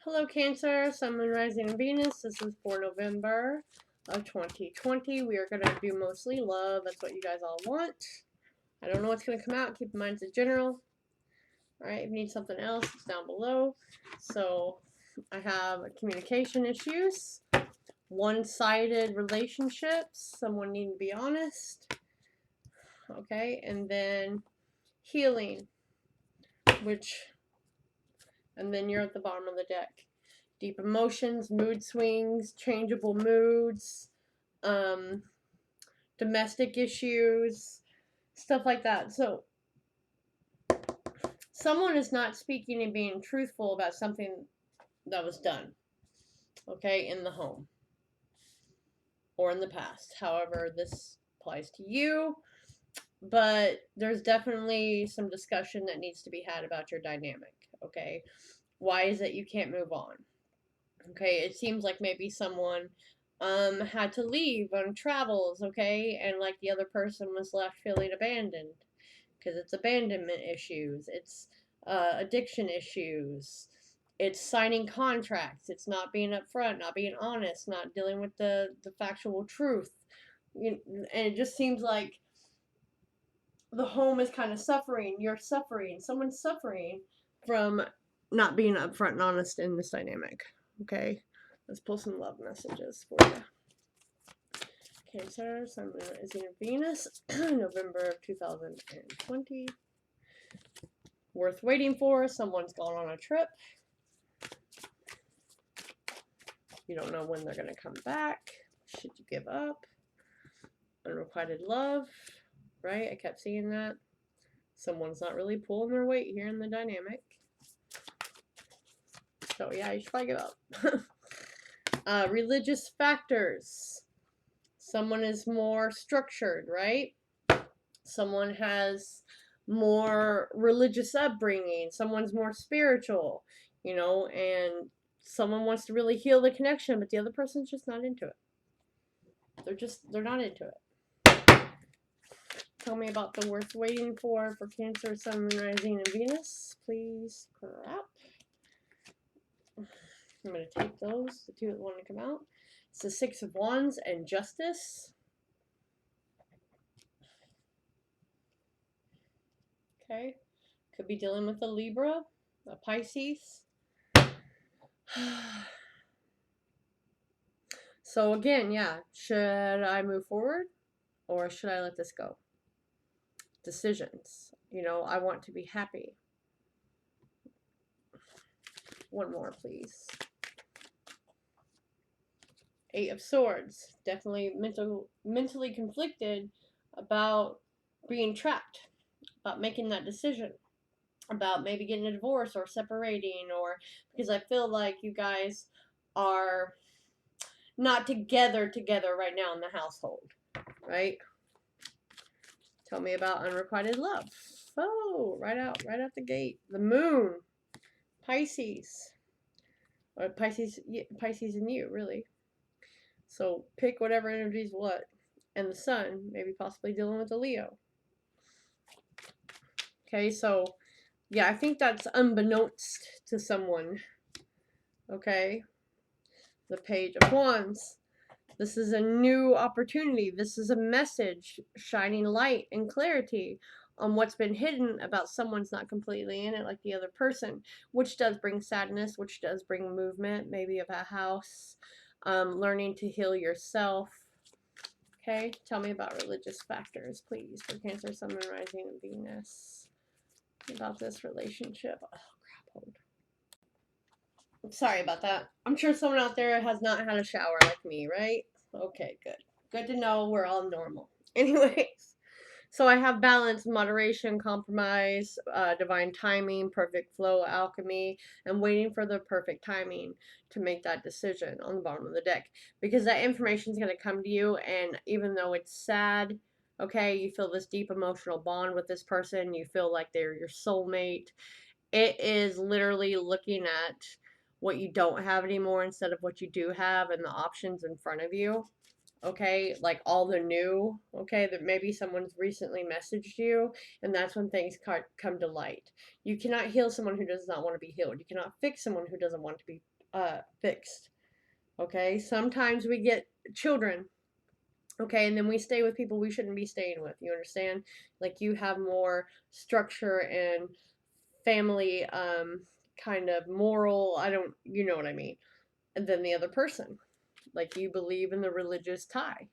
Hello Cancer, Sun, Moon, Rising, and Venus. This is for November of 2020. We are going to do mostly love. That's what you guys all want. I don't know what's going to come out. Keep in mind it's a general. Alright, if you need something else, it's down below. So, I have communication issues, one-sided relationships, someone needing to be honest. Okay, and then healing, and then you're at the bottom of the deck. Deep emotions, mood swings, changeable moods, domestic issues, stuff like that. So, someone is not speaking and being truthful about something that was done, okay, in the home or in the past. However, this applies to you, but there's definitely some discussion that needs to be had about your dynamic, okay? Why is it you can't move on? Okay, it seems like maybe someone had to leave on travels, okay, and like the other person was left feeling abandoned because it's abandonment issues, it's addiction issues, it's signing contracts, it's not being upfront, not being honest, not dealing with the factual truth, and it just seems like the home is kind of suffering, you're suffering, someone's suffering from not being upfront and honest in this dynamic, okay? Let's pull some love messages for you. Cancer, Sun, Moon, Rising, Venus, November of 2020. Worth waiting for. Someone's gone on a trip. You don't know when they're going to come back. Should you give up? Unrequited love, right? I kept seeing that. Someone's not really pulling their weight here in the dynamic. So yeah, you should probably give up. Religious factors. Someone is more structured, right? Someone has more religious upbringing. Someone's more spiritual, and someone wants to really heal the connection, but the other person's just not into it. They're not into it. Tell me about the worth waiting for Cancer, Sun, Moon, Rising, and Venus, please. Crap. I'm going to take those, the two that want to come out. It's the Six of Wands and Justice. Okay. Could be dealing with a Libra, a Pisces. So again, yeah, should I move forward or should I let this go? Decisions. I want to be happy. One more, please. Eight of Swords. Definitely mentally conflicted about being trapped, about making that decision, about maybe getting a divorce or separating, or because I feel like you guys are not together right now in the household, right? Tell me about unrequited love. Oh, right out the gate. The moon, Pisces, or Pisces and you, really. So pick whatever energy's what, and the sun, maybe possibly dealing with a Leo. Okay, so yeah, I think that's unbeknownst to someone. Okay, the Page of Wands. This is a new opportunity. This is a message shining light and clarity on what's been hidden about someone's not completely in it like the other person, which does bring sadness, which does bring movement, maybe of a house, learning to heal yourself. Okay, tell me about religious factors, please, for Cancer, Sun, Moon, Rising, and Venus. About this relationship. Oh, crap, hold. Sorry about that. I'm sure someone out there has not had a shower like me, right? Okay, good. Good to know we're all normal. Anyways, so I have balance, moderation, compromise, divine timing, perfect flow, alchemy, and waiting for the perfect timing to make that decision on the bottom of the deck. Because that information is going to come to you, and even though it's sad, okay, you feel this deep emotional bond with this person, you feel like they're your soulmate. It is literally looking at what you don't have anymore instead of what you do have and the options in front of you. okay? Like all the new, okay? That maybe someone's recently messaged you, and that's when things come to light. You cannot heal someone who does not want to be healed. You cannot fix someone who doesn't want to be fixed, okay? Sometimes we get children, okay, and then we stay with people we shouldn't be staying with. You understand? Like you have more structure and family kind of moral, I don't, you know what I mean, than the other person. Like you believe in the religious tie.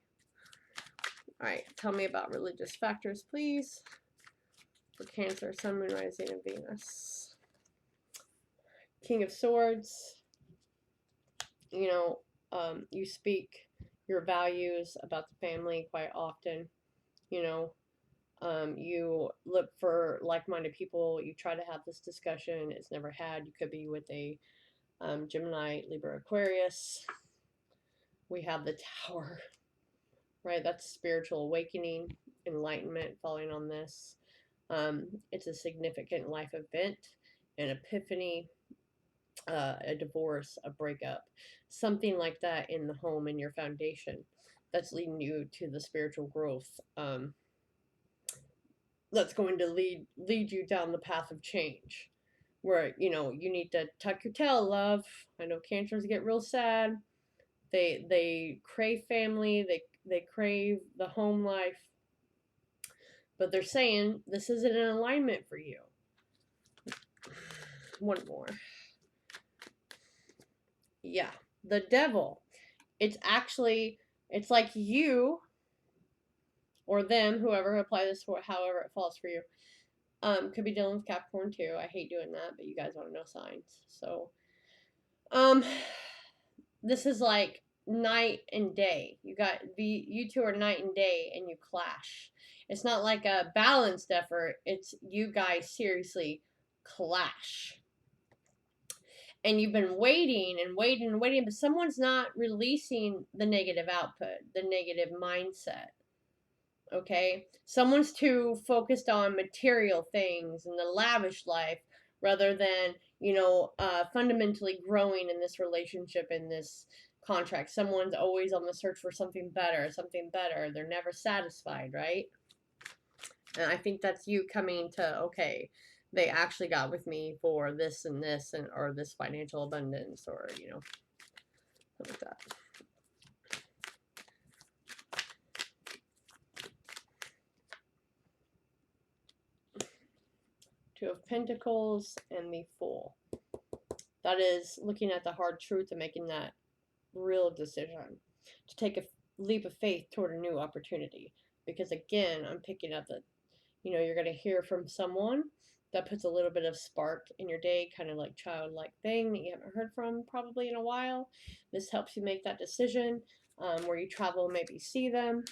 All right, tell me about religious factors, please. For Cancer, Sun, Moon, Rising, and Venus. King of Swords. You know, you speak your values about the family quite often. You know, you look for like-minded people. You try to have this discussion. It's never had. You could be with a Gemini, Libra, Aquarius. We have the Tower, right? That's spiritual awakening, enlightenment, falling on this. It's a significant life event, an epiphany, a divorce, a breakup, something like that in the home, in your foundation, that's leading you to the spiritual growth. That's going to lead you down the path of change, where you need to tuck your tail, love. I know Cancers get real sad. They crave family. They crave the home life, but they're saying this isn't in alignment for you. One more. Yeah, the Devil. It's like you or them, whoever, apply this for however it falls for you. Could be dealing with Capricorn too. I hate doing that, but you guys want to know signs. So, this is like night and day. You two are night and day, and you clash. It's not like a balanced effort. It's you guys seriously clash. And you've been waiting and waiting and waiting, but someone's not releasing the negative output, the negative mindset. Okay? Someone's too focused on material things and the lavish life rather than, fundamentally growing in this relationship, in this contract. Someone's always on the search for something better, something better. They're never satisfied, right? And I think that's you coming to, okay, they actually got with me for this and this, and or this financial abundance, or something like that. Two of Pentacles and the Fool. That is looking at the hard truth and making that real decision to take a leap of faith toward a new opportunity. Because again, I'm picking up that you're going to hear from someone that puts a little bit of spark in your day, kind of like childlike thing that you haven't heard from probably in a while. This helps you make that decision, where you travel, maybe see them.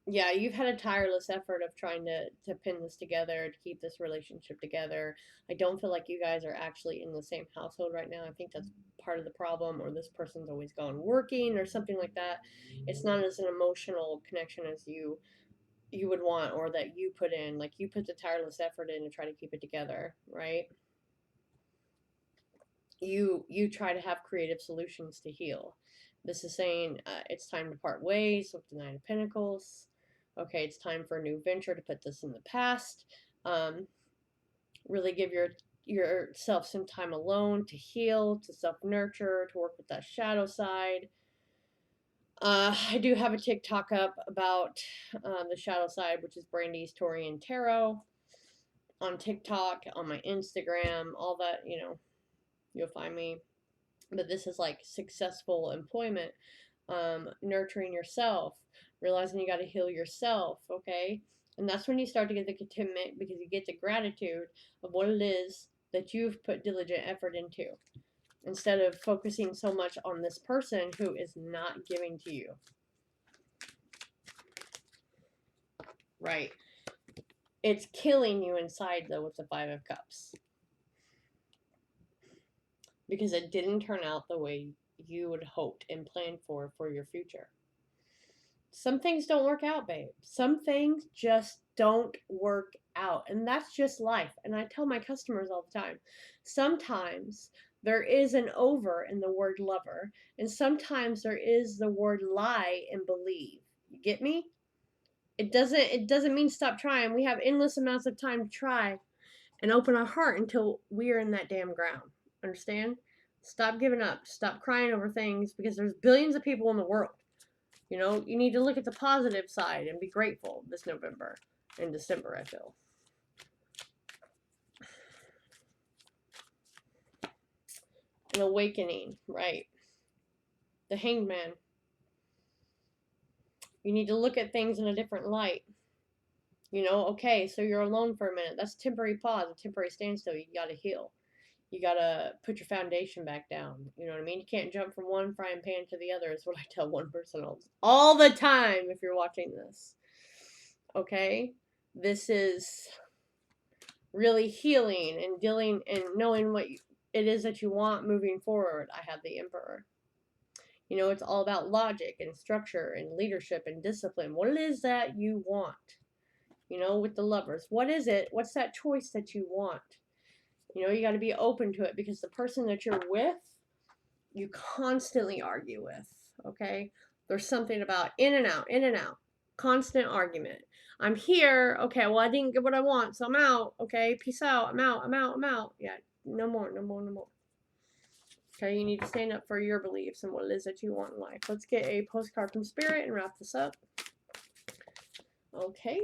Yeah, you've had a tireless effort of trying to pin this together, to keep this relationship together. I don't feel like you guys are actually in the same household right now. I think that's part of the problem, or this person's always gone working or something like that. It's not as an emotional connection as you would want, or that you put in. Like, you put the tireless effort in to try to keep it together, right? You try to have creative solutions to heal. This is saying it's time to part ways with the Nine of Pentacles. Okay, it's time for a new venture, to put this in the past. Really give yourself some time alone to heal, to self-nurture, to work with that shadow side. I do have a TikTok up about the shadow side, which is Brandy's Torian Tarot, on TikTok, on my Instagram, all that, you'll find me. But this is like successful employment, nurturing yourself, realizing you got to heal yourself, okay? And that's when you start to get the contentment, because you get the gratitude of what it is that you've put diligent effort into, instead of focusing so much on this person who is not giving to you. Right. It's killing you inside, though, with the Five of Cups, because it didn't turn out the way you would hoped and planned for your future. Some things don't work out, babe. Some things just don't work out. And that's just life. And I tell my customers all the time, sometimes there is an over in the word lover, and sometimes there is the word lie and believe. You get me? It doesn't mean stop trying. We have endless amounts of time to try and open our heart until we are in that damn ground. Understand? Stop giving up. Stop crying over things because there's billions of people in the world. You know, you need to look at the positive side and be grateful this November and December, I feel. An awakening, right? The Hanged Man. You need to look at things in a different light. You know, okay, so you're alone for a minute. That's a temporary pause, a temporary standstill. You gotta heal. You gotta put your foundation back down. You know what I mean? You can't jump from one frying pan to the other, is what I tell one person all the time if you're watching this. Okay? This is really healing and dealing and knowing what it is that you want moving forward. I have the Emperor. You know, it's all about logic and structure and leadership and discipline. What it is that you want. You know, with the Lovers. What is it? What's that choice that you want? You know, you got to be open to it because the person that you're with, you constantly argue with. Okay? There's something about in and out, constant argument. I'm here. Okay, well, I didn't get what I want, so I'm out. Okay, peace out. I'm out. Yeah, no more. Okay, you need to stand up for your beliefs and what it is that you want in life. Let's get a postcard from Spirit and wrap this up. Okay.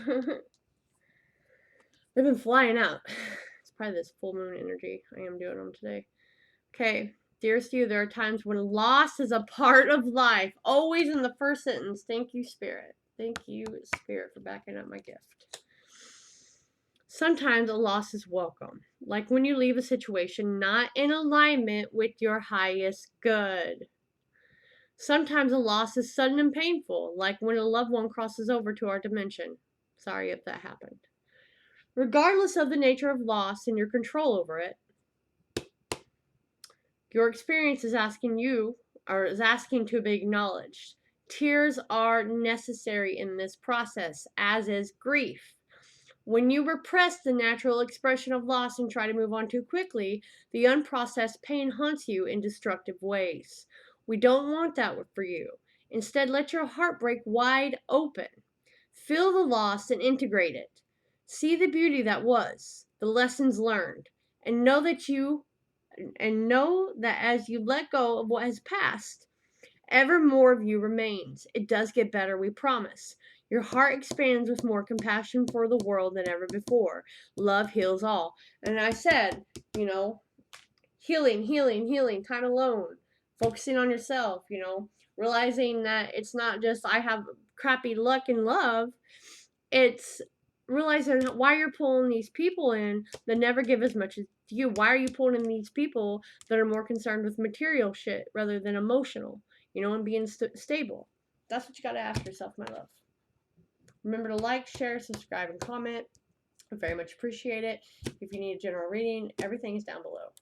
They've been flying out. It's probably this full moon energy. I am doing them today. Okay. Dearest you, there are times when loss is a part of life. Always in the first sentence. Thank you, Spirit. Thank you, Spirit, for backing up my gift. Sometimes a loss is welcome, like when you leave a situation not in alignment with your highest good. Sometimes a loss is sudden and painful, like when a loved one crosses over to our dimension. Sorry if that happened. Regardless of the nature of loss and your control over it, your experience is asking to be acknowledged. Tears are necessary in this process, as is grief. When you repress the natural expression of loss and try to move on too quickly, the unprocessed pain haunts you in destructive ways. We don't want that for you. Instead, let your heart break wide open. Feel the loss and integrate it. See the beauty that was, the lessons learned, and know that as you let go of what has passed, ever more of you remains. It does get better, we promise. Your heart expands with more compassion for the world than ever before. Love heals all. And I said, you know, healing, time alone, focusing on yourself, you know, realizing that it's not just I have crappy luck in love. It's realizing why you're pulling these people in that never give as much as you. Why are you pulling in these people that are more concerned with material shit rather than emotional, you know, and being stable? That's what you got to ask yourself, my love. Remember to like, share, subscribe, and comment. I very much appreciate it. If you need a general reading, everything is down below.